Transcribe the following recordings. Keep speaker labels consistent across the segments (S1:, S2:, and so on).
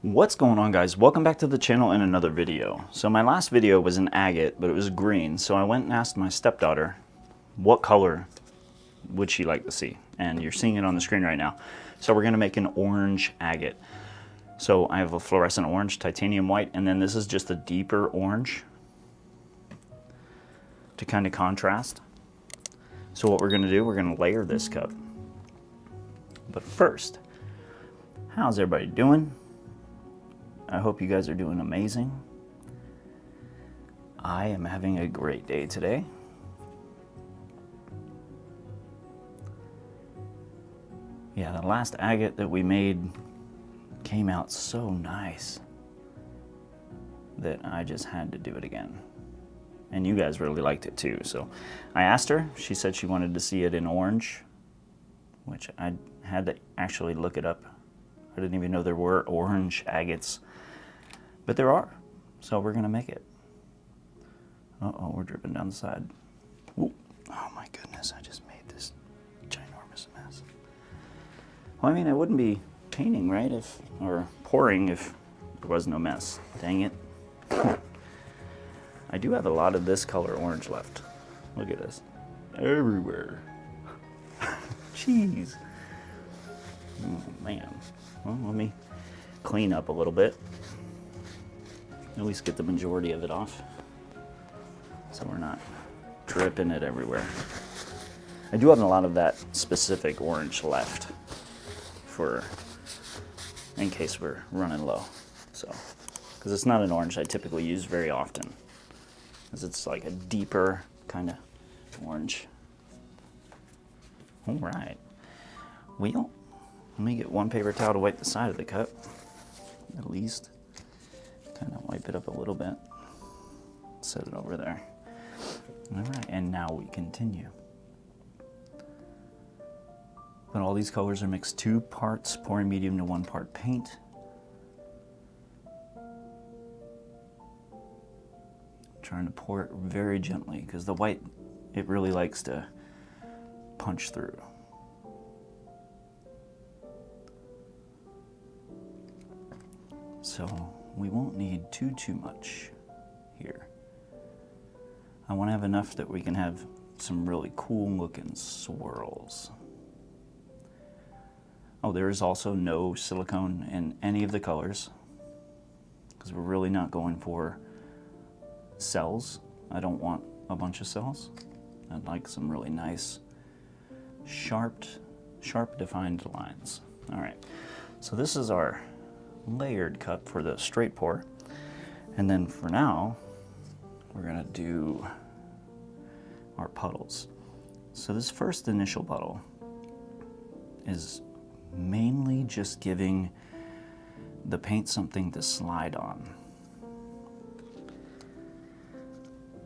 S1: What's going on, guys? Welcome back to the channel in another video. So my last video was an agate, but it was green. So I went and asked my stepdaughter what color would she like to see. And you're seeing it on the screen right now. So we're gonna make an orange agate. So I have a fluorescent orange, titanium white, and then this is just a deeper orange to kind of contrast. So what we're gonna do, we're gonna layer this cup. But first, how's everybody doing? I hope you guys are doing amazing. I am having a great day today. Yeah, the last agate that we made came out so nice that I just had to do it again. And you guys really liked it too. So I asked her, she said she wanted to see it in orange, which I had to actually look it up. I didn't even know there were orange agates. But there are, so we're gonna make it. Uh-oh, we're dripping down the side. Ooh. Oh my goodness, I just made this ginormous mess. Well, I mean, I wouldn't be painting, right, or pouring if there was no mess. Dang it. I do have a lot of this color orange left. Look at this, everywhere. Jeez. Oh man, well, let me clean up a little bit. At least get the majority of it off, so we're not dripping it everywhere. I do have a lot of that specific orange left for in case we're running low. So, because it's not an orange I typically use very often, because it's like a deeper kind of orange. All right, well, let me get one paper towel to wipe the side of the cup, at least. Kind of wipe it up a little bit. Set it over there. All right, and now we continue. But all these colors are mixed 2 parts pouring medium to 1 part paint. Trying to pour it very gently because the white, it really likes to punch through. So we won't need too much here. I want to have enough that we can have some really cool looking swirls. Oh, there is also no silicone in any of the colors because we're really not going for cells. I don't want a bunch of cells. I'd like some really nice, sharp defined lines. All right, so this is our layered cup for the straight pour, and then for now we're gonna do our puddles. So this first initial puddle is mainly just giving the paint something to slide on,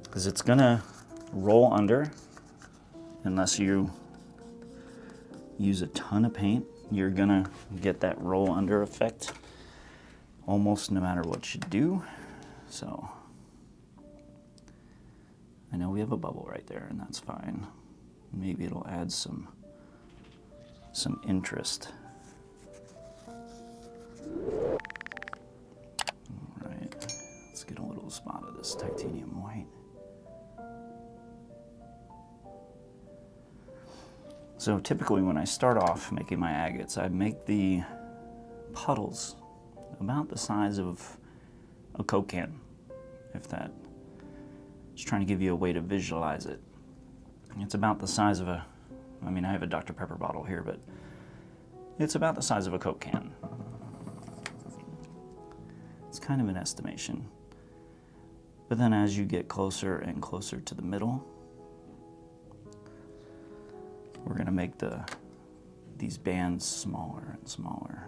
S1: because it's gonna roll under unless you use a ton of paint. You're gonna get that roll under effect almost no matter what you do. So I know we have a bubble right there, and that's fine. Maybe it'll add some interest. All right, let's get a little spot of this titanium white. So typically when I start off making my agates, I make the puddles about the size of a Coke can, if that. Just trying to give you a way to visualize it. It's about the size of I have a Dr. Pepper bottle here, but it's about the size of a Coke can. It's kind of an estimation. But then as you get closer and closer to the middle, we're gonna make these bands smaller and smaller.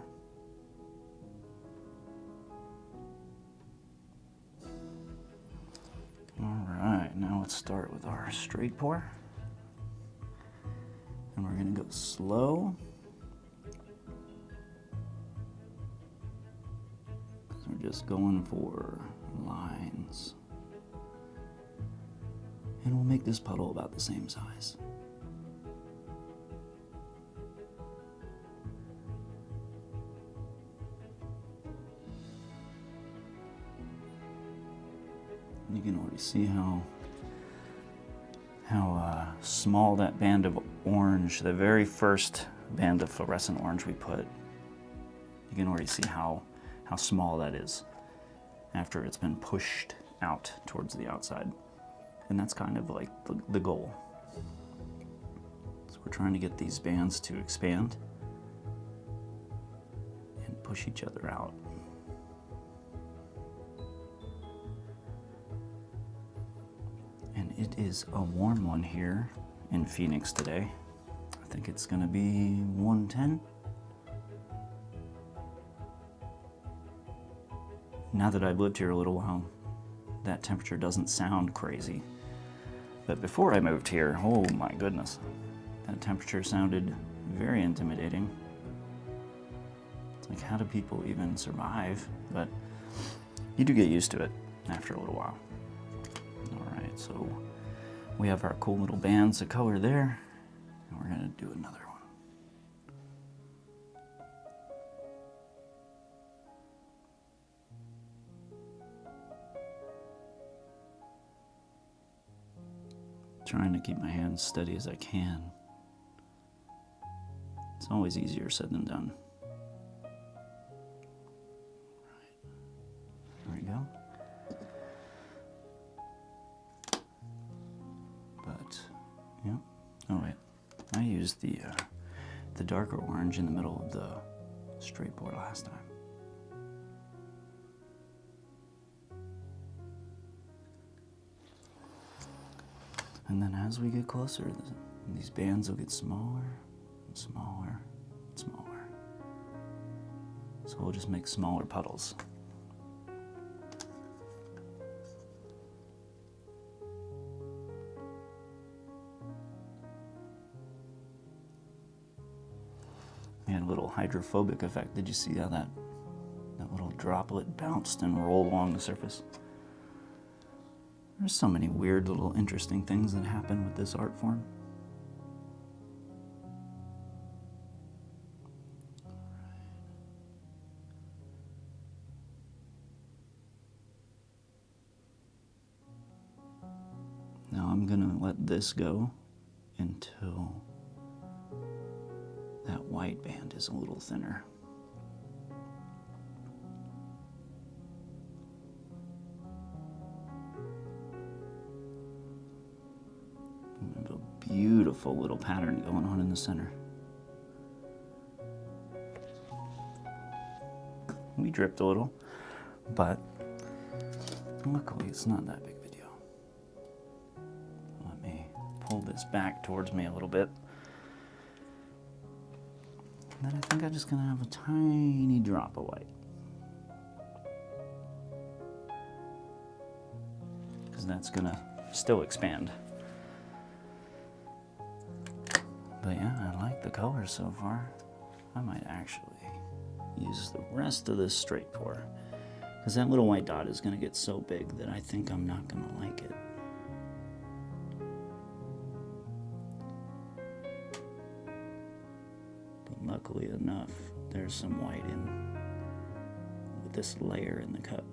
S1: All right, now let's start with our straight pour. And we're gonna go slow. We're just going for lines. And we'll make this puddle about the same size. You can already see how small that band of orange, the very first band of fluorescent orange we put, you can already see how small that is after it's been pushed out towards the outside. And that's kind of like the goal. So we're trying to get these bands to expand and push each other out. And it is a warm one here in Phoenix today. I think it's gonna be 110. Now that I've lived here a little while, that temperature doesn't sound crazy. But before I moved here, oh my goodness, that temperature sounded very intimidating. It's like, how do people even survive? But you do get used to it after a little while. All right, so we have our cool little bands of color there, and we're gonna do another one. Trying to keep my hands steady as I can. It's always easier said than done. Right. There we go. But, yeah. Oh wait, I used the darker orange in the middle of the straight board last time. And then as we get closer, these bands will get smaller and smaller and smaller. So we'll just make smaller puddles. And a little hydrophobic effect. Did you see how that little droplet bounced and rolled along the surface? There's so many weird little interesting things that happen with this art form. Now I'm gonna let this go until that white band is a little thinner. Beautiful little pattern going on in the center. We dripped a little, but luckily it's not that big of a deal. Let me pull this back towards me a little bit. And then I think I'm just gonna have a tiny drop of white. Because that's gonna still expand. But yeah, I like the color so far. I might actually use the rest of this straight pour, because that little white dot is going to get so big that I think I'm not going to like it. But luckily enough, there's some white in with this layer in the cup.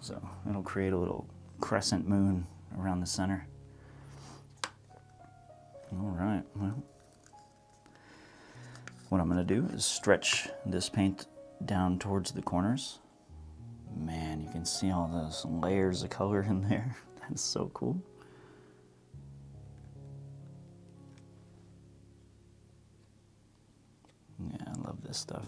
S1: So it'll create a little crescent moon around the center. All right, well, what I'm gonna do is stretch this paint down towards the corners. Man, you can see all those layers of color in there. That's so cool. Yeah, I love this stuff.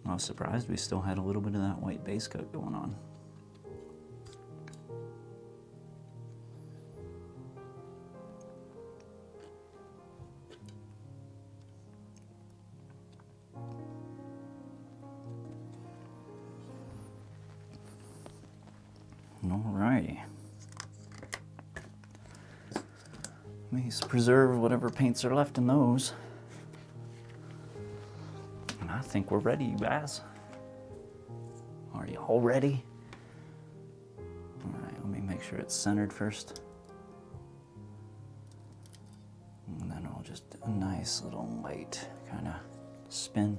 S1: I was surprised we still had a little bit of that white base coat going on. Alrighty. Let me preserve whatever paints are left in those. I think we're ready, you guys. Are you all ready? All right, let me make sure it's centered first. And then I'll just a nice little light kind of spin.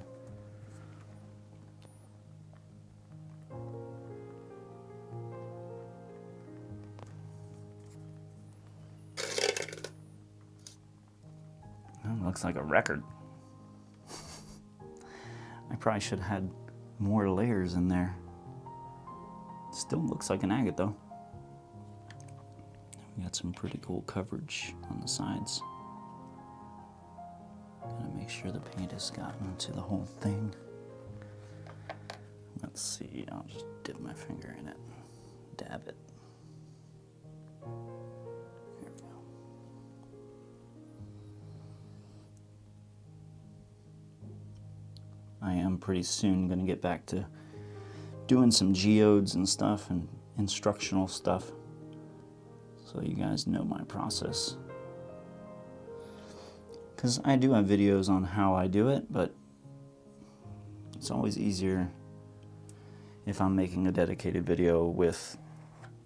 S1: That looks like a record. I probably should have had more layers in there. Still looks like an agate though. We got some pretty cool coverage on the sides. Gotta make sure the paint has gotten to the whole thing. Let's see, I'll just dip my finger in it, dab it. There we go. I am pretty soon gonna get back to doing some geodes and stuff and instructional stuff, so you guys know my process. Because I do have videos on how I do it, but it's always easier if I'm making a dedicated video with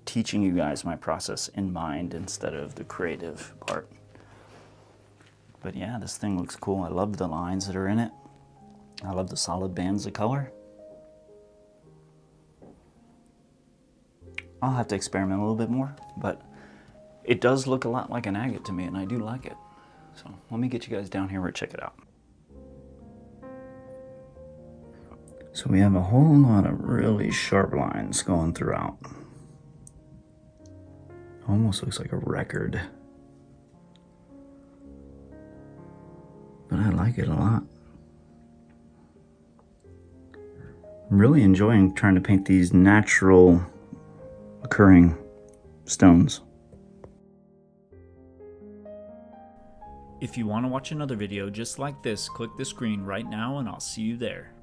S1: teaching you guys my process in mind instead of the creative part. But yeah, this thing looks cool. I love the lines that are in it. I love the solid bands of color. I'll have to experiment a little bit more, but it does look a lot like an agate to me, and I do like it. So let me get you guys down here and check it out. So we have a whole lot of really sharp lines going throughout. Almost looks like a record. But I like it a lot. I'm really enjoying trying to paint these natural occurring stones.
S2: If you want to watch another video just like this, click the screen right now and I'll see you there.